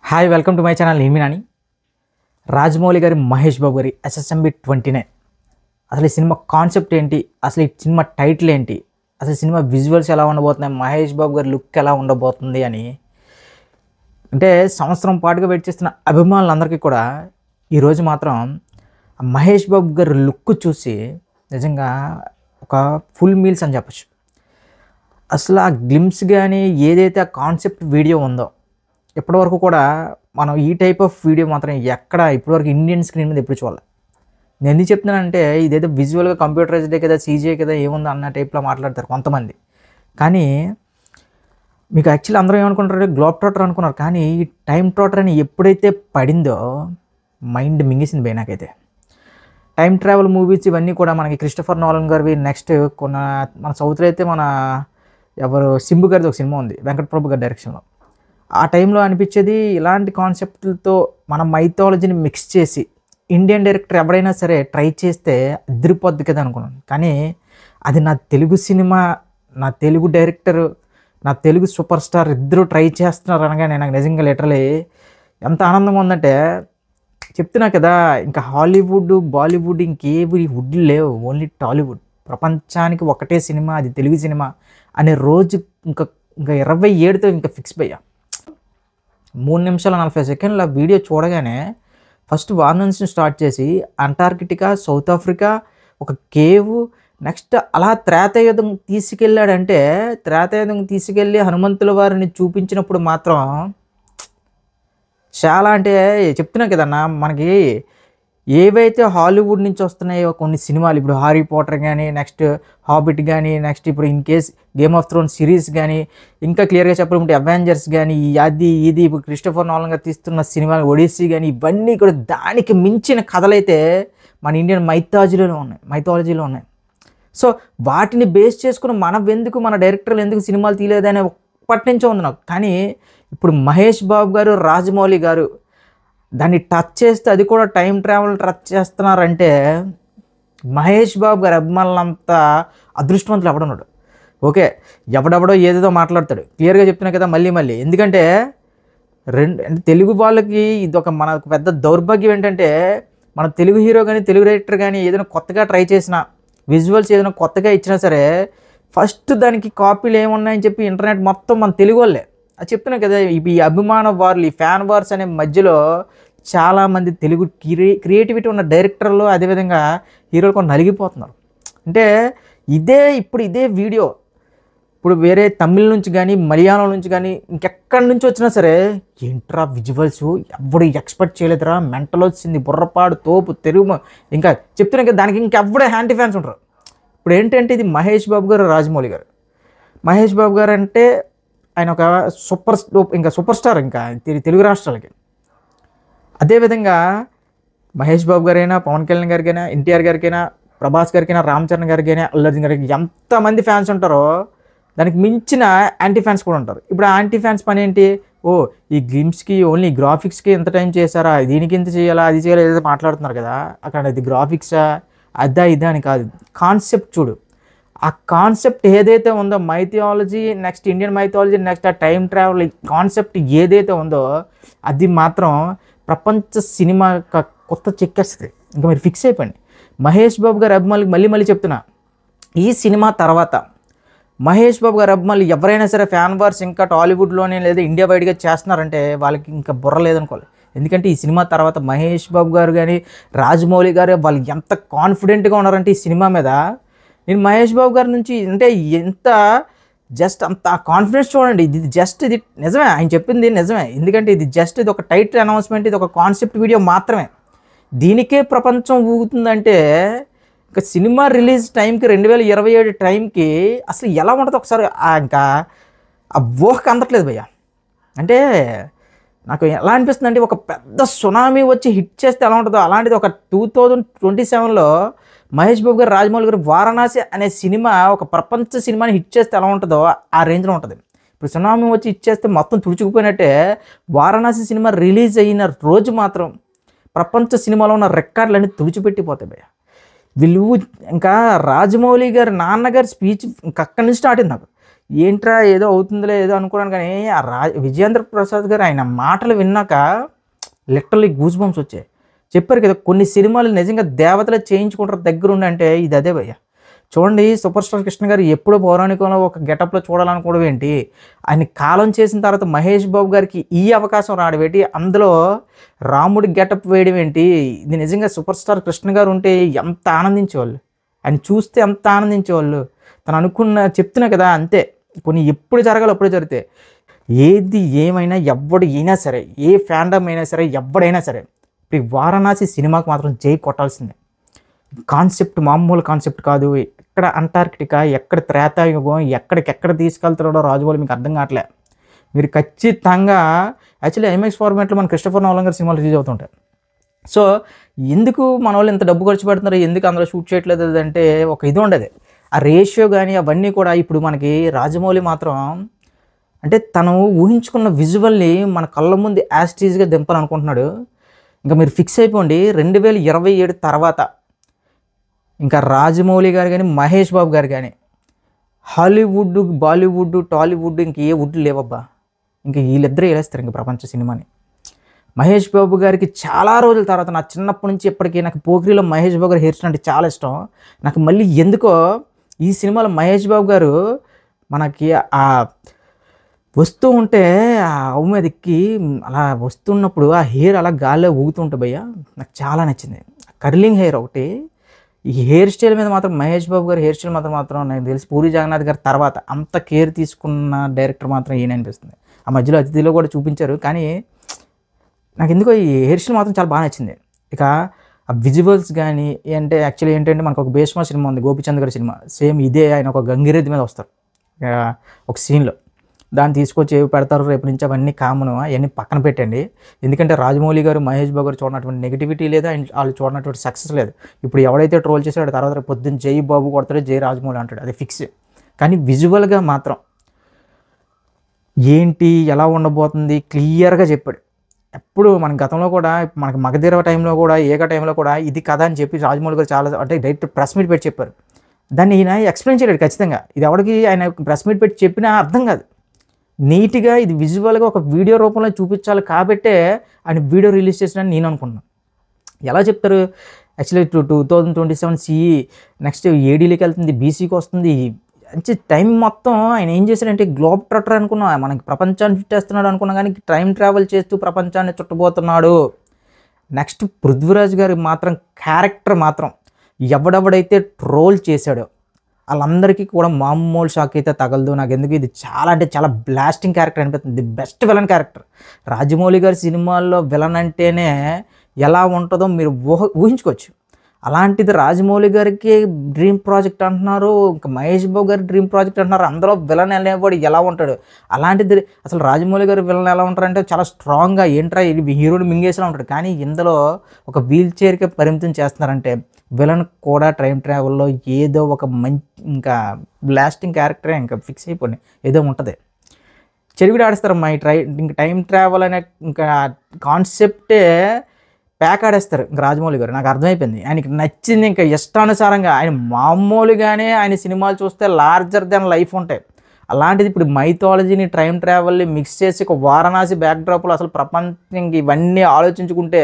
Hi welcome to my channel నేను మీ నాని. రాజమౌళి గారి మహేష్ బాబు గారి SSMB 29 అసలు ఈ సినిమా కాన్సెప్ట్ ఏంటి, అసలు ఈ సినిమా టైటిల్ ఏంటి, అసలు సినిమా విజువల్స్ ఎలా ఉండబోతున్నాయి, మహేష్ బాబు గారి లుక్ ఎలా ఉండబోతుంది అని అంటే సంవత్సరం పాటుగా వెయిట్ చేస్తున్న అభిమానులందరికీ కూడా ఈరోజు మాత్రం మహేష్ బాబు గారి లుక్ చూసి నిజంగా ఒక ఫుల్ మీల్స్ అని చెప్పచ్చు. అసలు ఆ గ్లిమ్స్ కానీ ఏదైతే ఆ కాన్సెప్ట్ వీడియో ఉందో ఇప్పటివరకు కూడా మనం ఈ టైప్ ఆఫ్ వీడియో మాత్రం ఎక్కడ ఇప్పటివరకు ఇండియన్ స్క్రీన్ మీద ఎప్పుడు చూడాలి. నేను ఎందుకు చెప్తున్నానంటే ఇదేదో విజువల్గా కంప్యూటరైజ్డే కదా, సీజీ కదా, ఏముందో అన్న టైప్లో మాట్లాడతారు కొంతమంది. కానీ మీకు యాక్చువల్లీ అందరూ ఏమనుకుంటారు, గ్లోబ్ ట్రాటర్ అనుకున్నారు. కానీ ఈ టైం ట్రాటర్ అని ఎప్పుడైతే పడిందో మైండ్ మింగేసింది పోయి నాకైతే. టైం ట్రావెల్ మూవీస్ ఇవన్నీ కూడా మనకి క్రిస్టఫర్ నోలన్ గారివి, నెక్స్ట్ మన సౌత్లో అయితే మన సింబు గారిది ఒక సినిమా ఉంది వెంకట్ ప్రభు గారి డైరెక్షన్లో. ఆ టైంలో అనిపించేది ఇలాంటి కాన్సెప్ట్లతో మన మైథాలజీని మిక్స్ చేసి ఇండియన్ డైరెక్టర్ ఎవరైనా సరే ట్రై చేస్తే అదిరిపోద్ది కదా అనుకున్నాను. కానీ అది నా తెలుగు సినిమా, నా తెలుగు డైరెక్టర్, నా తెలుగు సూపర్ స్టార్ ఇద్దరు ట్రై చేస్తున్నారు అనగానే నాకు నిజంగా లిటరలీ ఎంత ఆనందంగా ఉందంటే చెప్తున్నా కదా. ఇంకా హాలీవుడ్, బాలీవుడ్ ఇంకేవి వుడ్లు లేవు, ఓన్లీ టాలీవుడ్. ప్రపంచానికి ఒకటే సినిమా, అది తెలుగు సినిమా అనే రోజు ఇంకా 27తో ఇంకా ఫిక్స్ అయ్యా. 3 నిమిషాల 40 సెకండ్ల వీడియో చూడగానే ఫస్ట్ వారణాసి స్టార్ట్ చేసి అంటార్కిటికా, సౌత్ ఆఫ్రికా, ఒక కేవ్, నెక్స్ట్ అలా త్రేతాయుధం తీసుకెళ్ళాడంటే త్రేతాయుధం తీసుకెళ్ళి హనుమంతుల వారిని చూపించినప్పుడు మాత్రం చాలా అంటే చెప్తున్నా కదన్నా, మనకి ఏవైతే హాలీవుడ్ నుంచి వస్తున్నాయో కొన్ని సినిమాలు, ఇప్పుడు హారీ పోటర్ కానీ, నెక్స్ట్ హాబిట్ కానీ, నెక్స్ట్ ఇప్పుడు in case game of Thrones series కానీ, ఇంకా క్లియర్గా చెప్పాలంటే అవెంజర్స్ కానీ, అది ఇది ఇప్పుడు క్రిస్టఫర్ నోలన్ గారు తీస్తున్న సినిమాలు ఒడిస్సీ కానీ, ఇవన్నీ కూడా దానికి మించిన కథలైతే మన ఇండియన్ మైథాలజీలో ఉన్నాయి. సో వాటిని బేస్ చేసుకుని మన డైరెక్టర్లు ఎందుకు సినిమాలు తీయలేదనే ఒక్కటి నుంచే ఉంది నాకు. కానీ ఇప్పుడు మహేష్ బాబు గారు, రాజమౌళి గారు దాన్ని టచ్ చేస్తే, అది కూడా టైం ట్రావెల్ టచ్ చేస్తున్నారంటే మహేష్ బాబు గారి అభిమానులంతా అదృష్టవంతులు ఎవడున్నాడు. ఓకే, ఎవడెవడో ఏదేదో మాట్లాడతాడు, క్లియర్గా చెప్తున్నా కదా మళ్ళీ. ఎందుకంటే అంటే తెలుగు వాళ్ళకి ఇది మనకు పెద్ద దౌర్భాగ్యం ఏంటంటే, మన తెలుగు హీరో కానీ, తెలుగు డైరెక్టర్ కానీ ఏదైనా కొత్తగా ట్రై చేసినా, విజువల్స్ ఏదైనా కొత్తగా ఇచ్చినా సరే ఫస్ట్ దానికి కాపీలు ఏమున్నాయని చెప్పి ఇంటర్నెట్ మొత్తం మన తెలుగు వాళ్ళే. అది చెప్తున్నా కదా, ఈ అభిమాన వార్లు, ఈ ఫ్యాన్ వార్స్ అనే మధ్యలో చాలామంది తెలుగు క్రియేటివిటీ ఉన్న డైరెక్టర్లు, అదేవిధంగా హీరోలు కూడా నలిగిపోతున్నారు. అంటే ఇదే వీడియో ఇప్పుడు వేరే తమిళ నుంచి కానీ, మలయాళం నుంచి కానీ, ఇంకెక్కడి నుంచి వచ్చినా సరే ఏంట్రా విజువల్స్ ఎవడు ఎక్స్పెక్ట్ చేయలేదురా, మెంటల్ వచ్చింది, బుర్రపాడు, తోపు, తెరుగు, ఇంకా చెప్తున్నా కదా దానికి ఇంకెవ్వడే హ్యాంటీ ఫ్యాన్స్ ఉంటారు. ఇప్పుడు ఏంటంటే ఇది మహేష్ బాబు గారు, రాజమౌళి గారు. మహేష్ బాబు గారు అంటే ఆయన ఒక సూపర్ స్టార్ ఇంకా తెలుగు రాష్ట్రాలకి. అదేవిధంగా మహేష్ బాబు గారైనా, పవన్ కళ్యాణ్ గారికైనా, ఎన్టీఆర్ గారికైనా, ప్రభాస్ గారికైనా, రామ్ చరణ్ గారికైనా, అల్లు అర్జున్ గారికి ఎంతమంది ఫ్యాన్స్ ఉంటారో దానికి మించిన యాంటీ ఫ్యాన్స్ కూడా ఉంటారు. ఇప్పుడు ఆ యాంటీ ఫ్యాన్స్ పని ఏంటి, ఈ గ్లిమ్స్కి ఓన్లీ గ్రాఫిక్స్కి ఎంత టైం చేశారా, దీనికి ఎంత చేయాలా, అది చేయాలా ఏదైతే మాట్లాడుతున్నారు కదా. అక్కడ ఇది గ్రాఫిక్సా ఇదా అని కాదు, కాన్సెప్ట్ చూడు. ఆ కాన్సెప్ట్ ఏదైతే ఉందో mythology, next Indian mythology, next ఆ టైం ట్రావెల్ కాన్సెప్ట్ ఏదైతే ఉందో అది మాత్రం ప్రపంచ సినిమా కొత్త చెక్కేస్తుంది. ఇంకా మీరు ఫిక్స్ అయిపోయింది. మహేష్ బాబు గారి అభిమానులకి మళ్ళీ చెప్తున్నా, ఈ సినిమా తర్వాత మహేష్ బాబు గారి అభిమానులు ఎవరైనా సరే ఫ్యాన్ వార్స్ ఇంకా టాలీవుడ్లోనే లేదా ఇండియా వైడ్గా చేస్తున్నారంటే వాళ్ళకి ఇంకా బుర్ర లేదనుకోవాలి. ఎందుకంటే ఈ సినిమా తర్వాత మహేష్ బాబు గారు కానీ, రాజమౌళి గారు వాళ్ళు ఎంత కాన్ఫిడెంట్గా ఉన్నారంటే ఈ సినిమా మీద. నేను మహేష్ బాబు గారి నుంచి అంటే ఎంత జస్ట్ అంత కాన్ఫిడెన్స్ చూడండి. ఇది నిజమే, ఆయన చెప్పింది నిజమే. ఎందుకంటే ఇది ఒక టైటిల్ అనౌన్స్మెంట్, ఇది ఒక కాన్సెప్ట్ వీడియో మాత్రమే. దీనికే ప్రపంచం ఊగుతుందంటే ఇంకా సినిమా రిలీజ్ టైంకి 2027 టైంకి అసలు ఎలా ఉంటుంది ఒకసారి ఇంకా ఆ ఊహకు అందట్లేదు భయ్య. అంటే నాకు ఎలా అనిపిస్తుంది అంటే ఒక పెద్ద సునామీ వచ్చి హిట్ చేస్తే ఎలా ఉంటుందో అలాంటిది ఒక 2027లో మహేష్ బాబు గారు, రాజమౌళి గారు వారణాసి అనే సినిమా ఒక ప్రపంచ సినిమాని హిట్ చేస్తే ఎలా ఉంటుందో ఆ రేంజ్లో ఉంటుంది. ఇప్పుడు సునామీ వచ్చి హిట్ చేస్తే మొత్తం తుడుచుకుపోయినట్టే వారణాసి సినిమా రిలీజ్ అయిన రోజు మాత్రం ప్రపంచ సినిమాలో ఉన్న రికార్డులన్నీ తుడిచిపెట్టిపోతాయి భయ్య. వీళ్ళు ఇంకా రాజమౌళి గారు నాన్నగారి స్పీచ్ ఇంకా అక్కడి నుంచి స్టార్ట్ అయింది నాకు. ఏంట్రా ఏదో అవుతుందిలే ఏదో అనుకున్నాను, కానీ ఆ విజయేంద్ర ప్రసాద్ గారు ఆయన మాటలు విన్నాక లిటరల్లీ గూస్ బంప్స్ వచ్చాయి. చెప్పారు కదా కొన్ని సినిమాలు నిజంగా దేవతలే చేయించుకుంటారు దగ్గరుండి అంటే ఇది అదే భయ్య. చూడండి సూపర్ స్టార్ కృష్ణ గారు ఎప్పుడో పౌరాణికంలో ఒక గెటప్లో చూడాలనుకోవడం ఏంటి, ఆయన కాలం చేసిన తర్వాత మహేష్ బాబు గారికి ఈ అవకాశం రావడం ఏంటి, అందులో రాముడి గెటప్ వేయడం ఏంటి, ఇది నిజంగా సూపర్ స్టార్ కృష్ణ గారు ఉంటే ఎంత ఆనందించేవాళ్ళు, ఆయన చూస్తే ఎంత ఆనందించేవాళ్ళు. తను అనుకున్న చెప్తున్నా కదా అంతే, కొన్ని ఎప్పుడు జరగాలి అప్పుడే జరిగితే. ఏది ఏమైనా ఎవడు అయినా సరే, ఏ ఫ్యాండమ్ అయినా సరే, ఎవడైనా సరే ఇప్పుడు వారణాసి సినిమాకి మాత్రం జై కొట్టాల్సిందే. కాన్సెప్ట్ మామూలు కాన్సెప్ట్ కాదు. ఎక్కడ అంటార్కిటికా, ఎక్కడ త్రేతాయుగం, ఎక్కడికెక్కడ తీసుకెళ్తాడో రాజమౌళి మీకు అర్థం కావట్లే. మీరు ఖచ్చితంగా యాక్చువల్లీ ఐమాక్స్ ఫార్మాట్లో మన క్రిస్టోఫర్ నోలన్ గారి సినిమాలు రిలీజ్ అవుతుంటాయి. సో ఎందుకు మన వాళ్ళు ఇంత డబ్బు ఖర్చు పెడుతున్నారు, ఎందుకు అందులో షూట్ చేయట్లేదు అంటే ఒక ఇది ఉండేది. ఆ రేషియో కానీ అవన్నీ కూడా ఇప్పుడు మనకి రాజమౌళి మాత్రం అంటే తను ఊహించుకున్న విజువల్ని మన కళ్ళ ముందు యాస్టీజ్గా దింపాలనుకుంటున్నాడు. ఇంకా మీరు ఫిక్స్ అయిపోండి 2027 తర్వాత ఇంకా రాజమౌళి గారు కానీ మహేష్ బాబు గారు కానీ హాలీవుడ్, బాలీవుడ్, టాలీవుడ్ ఇంక ఏ వుడ్ లేవబ్బా. ఇంకా వీళ్ళిద్దరే వేలేస్తారు ఇంక ప్రపంచ సినిమాని. మహేష్ బాబు గారికి చాలా రోజుల తర్వాత, నా చిన్నప్పటి నుంచి ఇప్పటికీ నాకు పోకిరిలో మహేష్ బాబు గారు హెయిర్ స్టైల్ అంటే చాలా ఇష్టం. నాకు మళ్ళీ ఎందుకో ఈ సినిమాలో మహేష్ బాబు గారు మనకి ఆ వస్తూ ఉంటే ఆ అవు మీద ఎక్కి అలా వస్తున్నప్పుడు ఆ హెయిర్ అలా గాల్లో ఊగుతుంటే భయ్య నాకు చాలా నచ్చింది. కర్లింగ్ హెయిర్ ఒకటి, ఈ హెయిర్ స్టైల్ మీద మాత్రం మహేష్ బాబు గారి హెయిర్ స్టైల్ మాత్రం నాకు తెలిసి పూరి జగన్నాథ్ గారి తర్వాత అంత కేర్ తీసుకున్న డైరెక్టర్ మాత్రం ఈయన అనిపిస్తుంది. ఆ మధ్యలో అతిథిలో కూడా చూపించారు, కానీ నాకు ఎందుకో ఈ హెయిర్ స్టైల్ మాత్రం చాలా బాగా నచ్చింది. ఇక ఆ విజువల్స్ కానీ అంటే యాక్చువల్లీ ఏంటంటే మనకు ఒక భీష్మ సినిమా ఉంది, గోపిచంద్ గారి సినిమా, సేమ్ ఇదే. ఆయన ఒక గంగిరెద్దు మీద వస్తారు ఒక సీన్లో, దాన్ని తీసుకొచ్చి ఏవి పెడతారు రేపు నుంచి అవన్నీ కామను, అవన్నీ పక్కన పెట్టండి. ఎందుకంటే రాజమౌళి గారు మహేష్ బాబు గారు చూడనటువంటి నెగిటివిటీ లేదా, వాళ్ళు చూడనటువంటి సక్సెస్ లేదు. ఇప్పుడు ఎవడైతే ట్రోల్ చేసాడో తర్వాత రేపు పొద్దున్న జై బాబు కొడతాడు, జై రాజమౌళి అంటాడు, అది ఫిక్స్. కానీ విజువల్గా మాత్రం ఏంటి ఎలా ఉండబోతుంది క్లియర్గా చెప్పాడు. ఎప్పుడు మన గతంలో కూడా మనకి మగధీర టైంలో కూడా ఏక టైంలో కూడా ఇది కథ అని చెప్పి రాజమౌళి గారు చాలా అంటే డైరెక్ట్ ప్రెస్ మీట్ పెట్టి చెప్పారు. దాన్ని ఈయన ఎక్స్ప్లెయిన్ చేయలేడు ఖచ్చితంగా. ఇది ఎవరికి ఆయన ప్రెస్ మీట్ పెట్టి చెప్పినా అర్థం కాదు. నీట్గా ఇది విజువల్గా ఒక వీడియో రూపంలో చూపించాలి కాబట్టే ఆయన వీడియో రిలీజ్ చేసినని నేను అనుకున్నాను. ఎలా చెప్తారు యాక్చువల్లీ 2027 సిఈ, నెక్స్ట్ ఏడీలోకి వెళ్తుంది, బీసీకి వస్తుంది. మంచి టైం మొత్తం ఆయన ఏం చేశాడంటే గ్లోబ్ ట్రటర్ అనుకున్నాం, మనకి ప్రపంచాన్ని చుట్టేస్తున్నాడు అనుకున్నాం, కానీ టైం ట్రావెల్ చేస్తూ ప్రపంచాన్ని చుట్టబోతున్నాడు. నెక్స్ట్ పృథ్వీరాజ్ గారి మాత్రం క్యారెక్టర్ మాత్రం ఎవడెవడైతే ట్రోల్ చేశాడో వాళ్ళందరికీ కూడా మామూలు షాక్ అయితే తగలదు. నాకు ఎందుకు ఇది చాలా అంటే చాలా బ్లాస్టింగ్ క్యారెక్టర్ అనిపిస్తుంది, the best villain character. Rajamouli గారి సినిమాల్లో విలన్ అంటేనే ఎలా ఉంటుందో మీరు ఊహించుకోవచ్చు. అలాంటిది రాజమౌళి గారికి డ్రీమ్ ప్రాజెక్ట్ అంటున్నారు, ఇంకా మహేష్ బాబు గారి డ్రీమ్ ప్రాజెక్ట్ అంటున్నారు. అందులో విలన్ అనేవాడు ఎలా ఉంటాడు, అలాంటిది అసలు రాజమౌళి గారి విలన్ ఎలా ఉంటారంటే చాలా స్ట్రాంగ్గా ఏంట్రా ఇది హీరోని మింగేసినా ఉంటాడు. కానీ ఇందులో ఒక వీల్ చైర్కి పరిమితం చేస్తున్నారంటే విలన్ కూడా టైం ట్రావెల్లో ఏదో ఒక మంచి ఇంకా బ్లాస్టింగ్ క్యారెక్టరే ఇంకా ఫిక్స్ అయిపోయి ఏదో ఉంటుంది. చెరువిడి ఆడిస్తారమ్మా ఈ ఇంకా టైం ట్రావెల్ అనే ఇంకా కాన్సెప్టే ప్యాక్ ఆడేస్తారు ఇంకా రాజమౌళి గారు. నాకు అర్థమైపోయింది ఆయనకి నచ్చింది ఇంకా ఇష్టానుసారంగా. ఆయన మామూలుగానే ఆయన సినిమాలు చూస్తే లార్జర్ దెన్ లైఫ్ ఉంటాయి. అలాంటిది ఇప్పుడు మైథాలజీని టైం ట్రావెల్ని మిక్స్ చేసి ఒక వారణాసి బ్యాక్డ్రాప్లో అసలు ప్రపంచం ఇవన్నీ ఆలోచించుకుంటే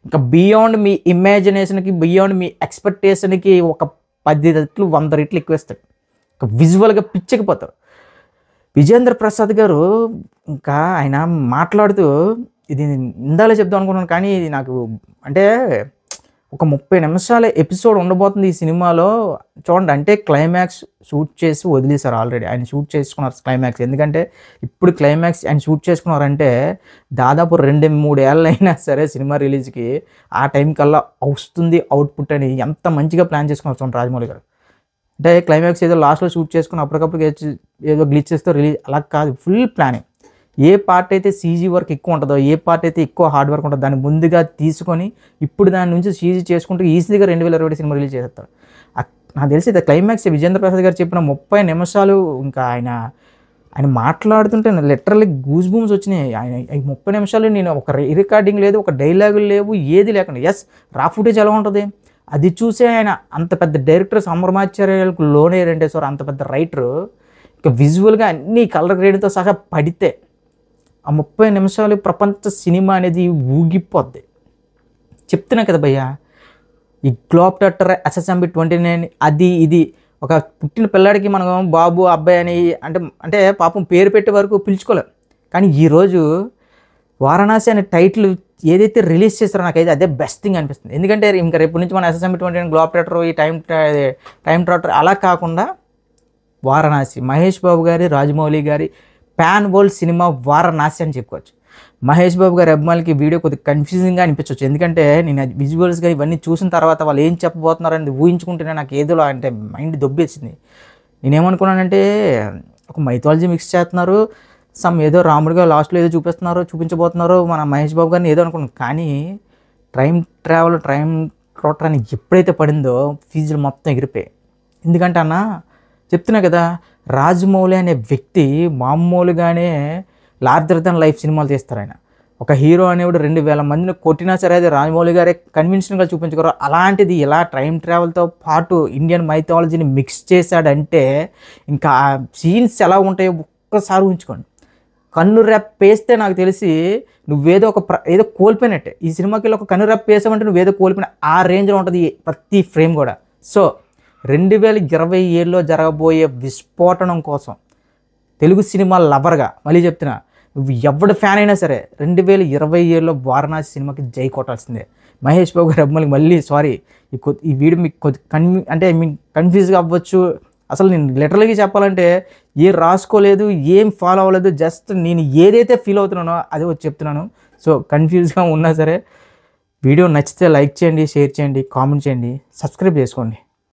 ఇంకా బియాండ్ మీ ఇమాజినేషన్కి, బియాండ్ మీ ఎక్స్పెక్టేషన్కి ఒక 10 రెట్లు 100 రెట్లు ఎక్కువేస్తాడు. ఇంకా విజువల్గా పిచ్చకపోతారు. విజయేంద్ర ప్రసాద్ గారు ఇంకా ఆయన మాట్లాడుతూ ఇది ఇందాలే చెప్దాం అనుకున్నాను, కానీ ఇది నాకు అంటే ఒక 30 నిమిషాల ఎపిసోడ్ ఉండబోతుంది ఈ సినిమాలో. చూడండి, అంటే క్లైమాక్స్ షూట్ చేసి వదిలేశారు ఆల్రెడీ. ఆయన షూట్ చేసుకున్నారు క్లైమాక్స్. ఎందుకంటే ఇప్పుడు క్లైమాక్స్ ఆయన షూట్ చేసుకున్నారంటే దాదాపు 2-3 ఏళ్ళు అయినా సరే సినిమా రిలీజ్కి ఆ టైం కల్లా వస్తుంది అవుట్పుట్ అని ఎంత మంచిగా ప్లాన్ చేసుకున్నారు చూడండి రాజమౌళి గారు. అంటే క్లైమాక్స్ ఏదో లాస్ట్లో షూట్ చేసుకుని అప్పటికప్పుడు ఏదో గ్లిచెస్తో రిలీజ్ అలా కాదు, ఫుల్ ప్లానింగ్. ఏ పార్ట్ అయితే సీజీ వర్క్ ఎక్కువ ఉంటుందో, ఏ పార్ట్ అయితే ఎక్కువ హార్డ్ వర్క్ ఉంటుందో దాన్ని ముందుగా తీసుకొని ఇప్పుడు దాని నుంచి సీజీ చేసుకుంటూ ఈజీగా 2020 సినిమా రిలీజ్ చేస్తారు. నాకు తెలిసి క్లైమాక్స్ విజయేంద్ర ప్రసాద్ గారు చెప్పిన 30 నిమిషాలు ఇంకా ఆయన మాట్లాడుతుంటే లిటరల్లీ గూస్ బూమ్స్ వచ్చినాయి. ఆయన 30 నిమిషాలు నేను ఒక రికార్డింగ్ లేదు, ఒక డైలాగులు లేవు, ఏది లేకుండా ఎస్ రా ఫుటేజ్ ఎలా ఉంటుంది అది చూసే ఆయన అంత పెద్ద డైరెక్టర్ సంభ్రమాచార్యాలకు లోనే రెండేశ్వర అంత పెద్ద రైటరు ఇక విజువల్గా అన్ని కలర్ గ్రేడ్తో సహా పడితే ఆ 30 నిమిషాలు ప్రపంచ సినిమా అనేది ఊగిపోద్ది. చెప్తున్నా కదా భయ్యా, ఈ గ్లోబ్ ట్రాక్టర్ SSMB 29 అది ఇది ఒక పుట్టిన పిల్లాడికి మనం బాబు అబ్బాయి అని అంటే పాపం పేరు పెట్టే వరకు పిలుచుకోలేం. కానీ ఈరోజు వారణాసి అనే టైటిల్ ఏదైతే రిలీజ్ చేస్తారో నాకైతే అదే బెస్ట్ థింగ్ అనిపిస్తుంది. ఎందుకంటే ఇంకా రేపు నుంచి మన SSMB 29 గ్లోబ్ ట్రాక్టర్ ఈ టైం ట్రాక్టర్ అలా కాకుండా వారణాసి మహేష్ బాబు గారి రాజమౌళి గారి పాన్ వరల్డ్ సినిమా వారణాసి అని చెప్పుకోవచ్చు. మహేష్ బాబు గారి అభిమానులకి వీడియో కొద్దిగా కన్ఫ్యూజింగ్గా అనిపించవచ్చు. ఎందుకంటే నేను విజువల్స్గా ఇవన్నీ చూసిన తర్వాత వాళ్ళు ఏం చెప్పబోతున్నారు అనేది ఊహించుకుంటేనే నాకు ఏదోలా అంటే మైండ్ దొబ్బేసింది. నేనేమనుకున్నానంటే ఒక మైథాలజీ మిక్స్ చేస్తున్నారు, ఏదో రాముడిగా లాస్ట్లో ఏదో చూపించబోతున్నారు మన మహేష్ బాబు గారిని ఏదో అనుకున్నాను. కానీ టైం ట్రాక్టర్ అని ఎప్పుడైతే పడిందో ఫీజులు మొత్తం ఎగిరిపోయాయి. ఎందుకంటే అన్న చెప్తున్నా కదా, రాజమౌళి అనే వ్యక్తి మామూలుగానే లార్జర్ దెన్ లైఫ్ సినిమాలు తీస్తారు. ఆయన ఒక హీరో అనేవాడు 2000 మందిని కొట్టినా సరే అది రాజమౌళి గారే కన్విన్షన్గా చూపించగలరు. అలాంటిది ఇలా టైం ట్రావెల్తో పాటు ఇండియన్ మైథాలజీని మిక్స్ చేశాడంటే ఇంకా ఆ సీన్స్ ఎలా ఉంటాయో ఒక్కసారి ఊహించుకోండి. కన్ను రెప్పేస్తే నాకు తెలిసి నువ్వేదో ఏదో కోల్పోయినట్టే. ఈ సినిమాకి ఒక కన్ను రెప్పేసామంటే నువ్వేదో కోల్పోయిన ఆ రేంజ్లో ఉంటుంది ప్రతి ఫ్రేమ్ కూడా. సో 2027లో జరగబోయే విస్ఫోటనం కోసం తెలుగు సినిమా లవర్గా మళ్ళీ చెప్తున్నా, నువ్వు ఎవడు ఫ్యాన్ అయినా సరే 2027లో వారణాసి సినిమాకి జై కొట్టాల్సిందే. మహేష్ బాబు గారి అమ్మాయికి మళ్ళీ సారీ, ఈ వీడియో మీకు మీకు కన్ఫ్యూజ్గా అవ్వచ్చు. అసలు నేను లిటరల్గా చెప్పాలంటే ఏం రాసుకోలేదు, ఏం ఫాలో అవ్వలేదు, జస్ట్ నేను ఏదైతే ఫీల్ అవుతున్నానో అదే వచ్చి చెప్తున్నాను. సో కన్ఫ్యూజ్గా ఉన్నా సరే వీడియో నచ్చితే లైక్ చేయండి, షేర్ చేయండి, కామెంట్ చేయండి, సబ్స్క్రైబ్ చేసుకోండి.